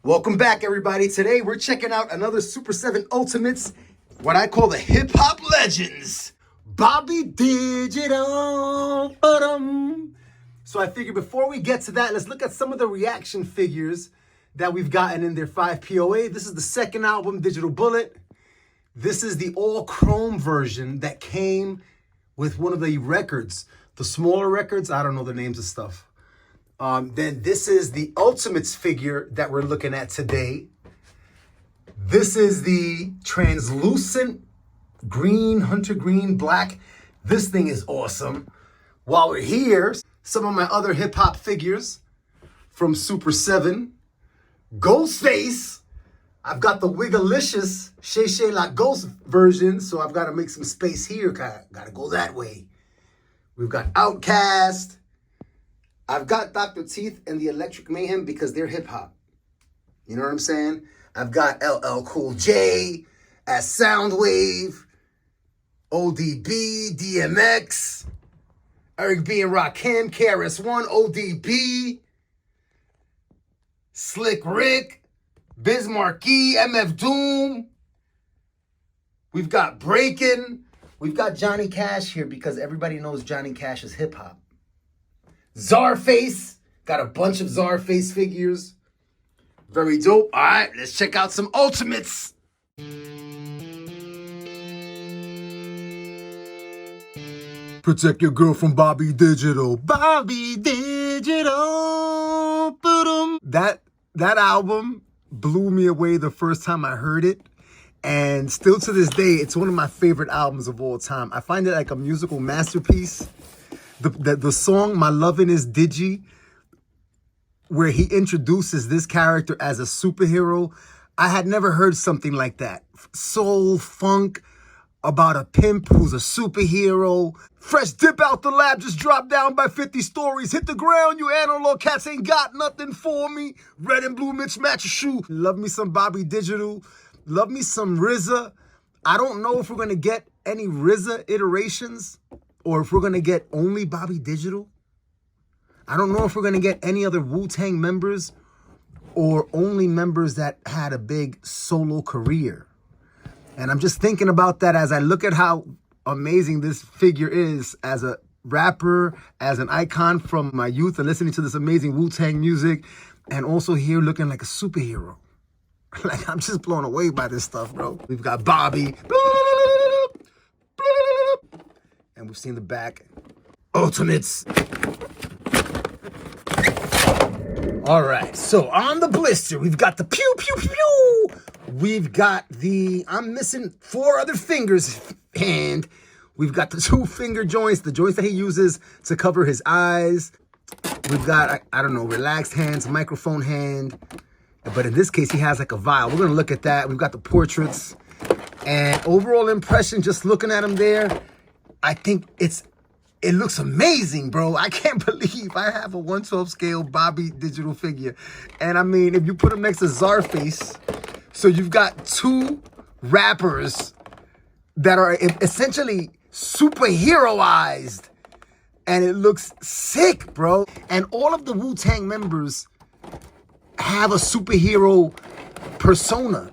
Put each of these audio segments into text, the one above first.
Welcome back, everybody. Today we're checking out another Super 7 Ultimates, what I call the hip hop legends. Bobby Digital. So I figured before we get to that, let's look at some of the reaction figures that we've gotten in their 5 POA. This is the second album, Digital Bullet. This is the all chrome version that came with one of the records. The smaller records, I don't know the names of stuff. Then this is the Ultimates figure that we're looking at today. This is the translucent green, hunter green, black. This thing is awesome. While we're here, some of my other hip hop figures from Super 7. Ghostface. I've got the Wigalicious Shay Shay La Ghost version, so I've got to make some space here. Got to go that way. We've got Outkast. I've got Dr. Teeth and the Electric Mayhem because they're hip hop. You know what I'm saying? I've got LL Cool J as Soundwave, ODB, DMX, Eric B. and Rakim, KRS-One, ODB, Slick Rick, Biz Markie, MF Doom. We've got Breakin'. We've got Johnny Cash here because everybody knows Johnny Cash is hip hop. Czarface. Got a bunch of Czarface figures. Very dope. All right, let's check out some Ultimates. Protect your girl from Bobby Digital. Bobby Digital. That album blew me away the first time I heard it. And still to this day, it's one of my favorite albums of all time. I find it like a musical masterpiece. The song My Lovin' Is Digi, where he introduces this character as a superhero, I had never heard something like that. Soul, funk, about a pimp who's a superhero. Fresh dip out the lab, just dropped down by 50 stories. Hit the ground, you analog cats ain't got nothing for me. Red and blue Mitch match a shoe. Love me some Bobby Digital. Love me some RZA. I don't know if we're going to get any RZA iterations, or if we're going to get only Bobby Digital. I don't know if we're going to get any other Wu-Tang members or only members that had a big solo career. And I'm just thinking about that as I look at how amazing this figure is as a rapper, as an icon from my youth and listening to this amazing Wu-Tang music, and also here looking like a superhero. Like, I'm just blown away by this stuff, bro. We've got Bobby. And we've seen the back. Ultimates. All right, so on the blister, we've got the pew, pew, pew. We've got the, I'm missing 4 other fingers, and we've got the 2 finger joints, the joints that he uses to cover his eyes. We've got, I don't know, relaxed hands, microphone hand. But in this case, he has like a vial. We're going to look at that. We've got the portraits. And overall impression, just looking at him there, I think it looks amazing, bro. I can't believe I have a 1/12 scale Bobby Digital figure. And I mean, if you put him next to Czarface, so you've got 2 rappers that are essentially superheroized. And it looks sick, bro. And all of the Wu-Tang members have a superhero persona.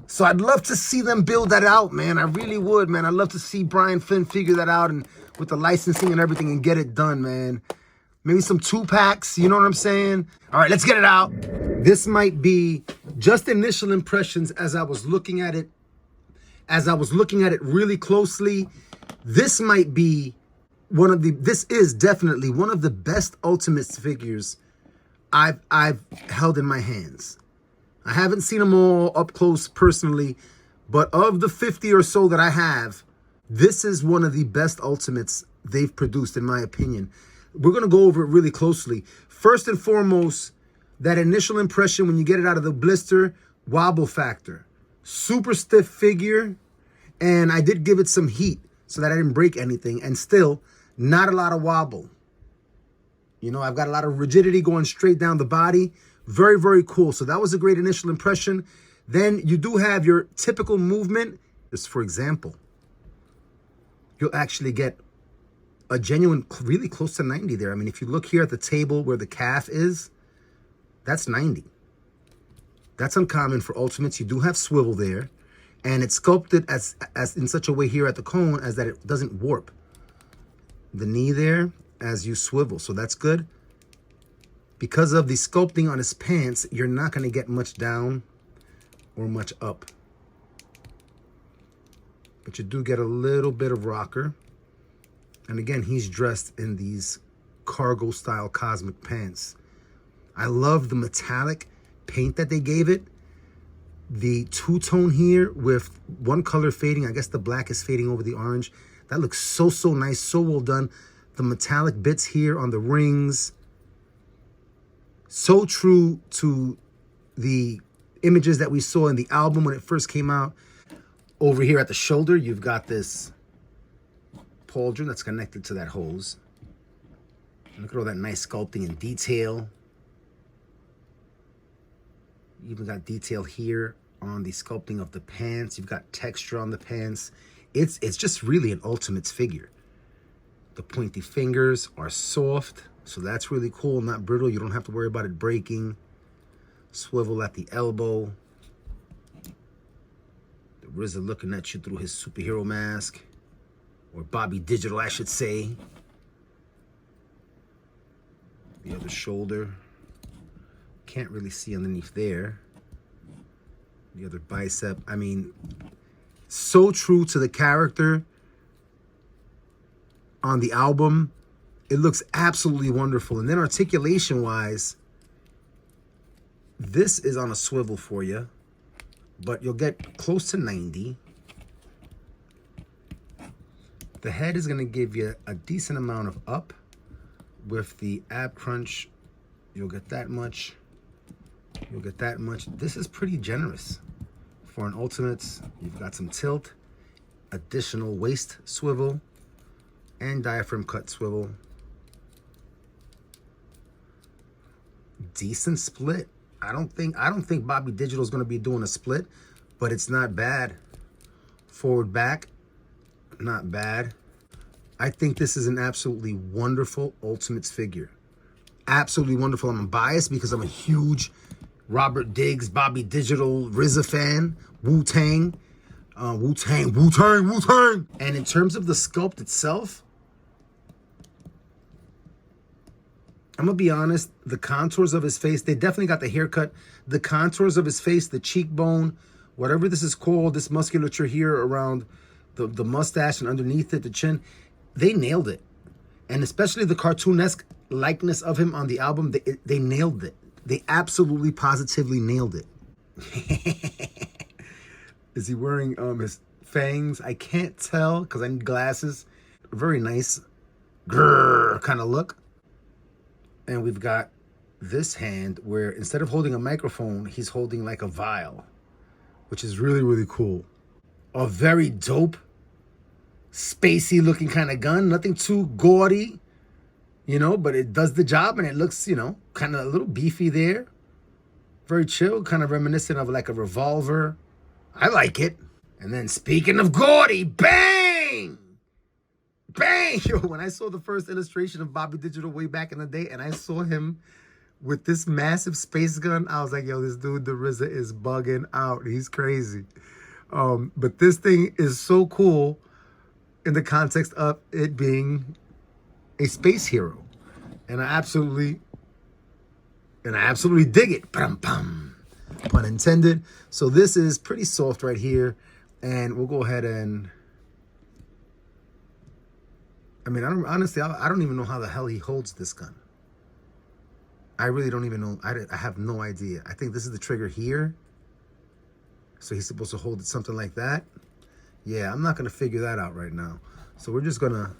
So I'd love to see them build that out, man. I really would, man. I'd love to see Brian Flynn figure that out and with the licensing and everything and get it done, man. Maybe some 2-packs, you know what I'm saying? All right, let's get it out. This might be just initial impressions as I was looking at it. As I was looking at it really closely, this might be this is definitely one of the best Ultimates figures I've held in my hands. I haven't seen them all up close personally, but of the 50 or so that I have, this is one of the best Ultimates they've produced, in my opinion. We're going to go over it really closely. First and foremost, that initial impression when you get it out of the blister, wobble factor. Super stiff figure, and I did give it some heat so that I didn't break anything, and still, not a lot of wobble. You know, I've got a lot of rigidity going straight down the body. Very, very cool. So that was a great initial impression. Then you do have your typical movement. Just for example, you'll actually get a genuine, really close to 90 there. I mean, if you look here at the table where the calf is, that's 90. That's uncommon for Ultimates. You do have swivel there. And it's sculpted as in such a way here at the cone as that it doesn't warp. The knee there as you swivel, so that's good. Because of the sculpting on his pants, you're not going to get much down or much up. But you do get a little bit of rocker. And again, he's dressed in these cargo style cosmic pants. I love the metallic paint that they gave it. The two-tone here with one color fading. I guess the black is fading over the orange. That looks so, so nice, so well done. The metallic bits here on the rings. So true to the images that we saw in the album when it first came out. Over here at the shoulder, you've got this pauldron that's connected to that hose. Look at all that nice sculpting and detail. You even got detail here on the sculpting of the pants. You've got texture on the pants. It's just really an Ultimates figure. The pointy fingers are soft, so that's really cool, not brittle. You don't have to worry about it breaking. Swivel at the elbow. The RZA looking at you through his superhero mask. Or Bobby Digital, I should say. The other shoulder. Can't really see underneath there. The other bicep. I mean, so true to the character on the album. It looks absolutely wonderful. And then articulation-wise, this is on a swivel for you, but you'll get close to 90. The head is going to give you a decent amount of up. With the ab crunch, you'll get that much. You'll get that much. This is pretty generous for an Ultimates. You've got some tilt, additional waist swivel, and diaphragm cut swivel. Decent split. I don't think Bobby Digital is going to be doing a split, but it's not bad. Forward back, not bad. I think this is an absolutely wonderful Ultimates figure. Absolutely wonderful. I'm biased because I'm a huge Robert Diggs, Bobby Digital, RZA fan. Wu-Tang. Wu-Tang, Wu-Tang, Wu-Tang. And in terms of the sculpt itself, I'm going to be honest, the contours of his face, they definitely got the haircut. The contours of his face, the cheekbone, whatever this is called, this musculature here around the mustache and underneath it, the chin, they nailed it. And especially the cartoonesque likeness of him on the album, they nailed it. They absolutely, positively nailed it. Is he wearing his fangs? I can't tell because I need glasses. Very nice grrr kind of look. And we've got this hand where instead of holding a microphone, he's holding like a vial, which is really, really cool. A very dope, spacey looking kind of gun. Nothing too gaudy, you know, but it does the job and it looks, you know, kind of a little beefy there. Very chill, kind of reminiscent of like a revolver. I like it. And then speaking of gaudy, bang! Bang! Yo, when I saw the first illustration of Bobby Digital way back in the day and I saw him with this massive space gun, I was like, yo, this dude, the RZA, is bugging out. He's crazy. But this thing is so cool in the context of it being a space hero. And I absolutely dig it. Pum. Pun intended. So this is pretty soft right here. And we'll go ahead and... I mean, honestly, I don't even know how the hell he holds this gun. I really don't even know. I have no idea. I think this is the trigger here. So he's supposed to hold it something like that. Yeah, I'm not going to figure that out right now. So we're just going to...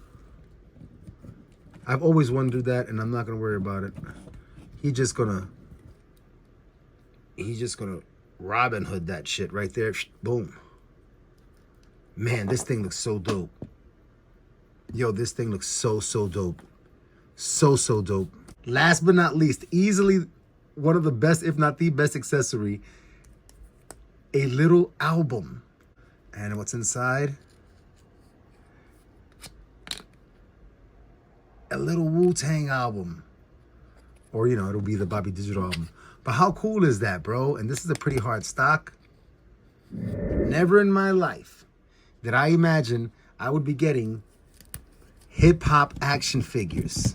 I've always wondered that, and I'm not going to worry about it. He's just going to Robin Hood that shit right there. Boom. Man, this thing looks so dope. Yo, this thing looks so, so dope. So, so dope. Last but not least, easily one of the best, if not the best accessory, a little album. And what's inside? A little Wu-Tang album. Or, you know, it'll be the Bobby Digital album. But how cool is that, bro? And this is a pretty hard stock. Never in my life did I imagine I would be getting hip-hop action figures.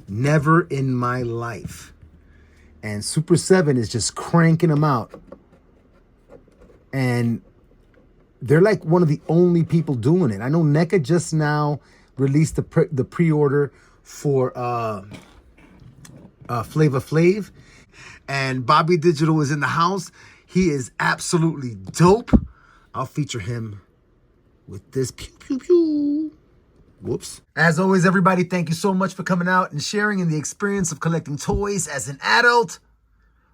Never in my life. And Super7 is just cranking them out. And they're like one of the only people doing it. I know NECA just now released the pre-order for Flava Flav. And Bobby Digital is in the house. He is absolutely dope. I'll feature him with this pew pew pew. Whoops. As always, everybody, thank you so much for coming out and sharing in the experience of collecting toys as an adult.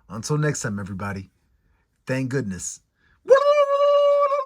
Until next time, everybody. Thank goodness.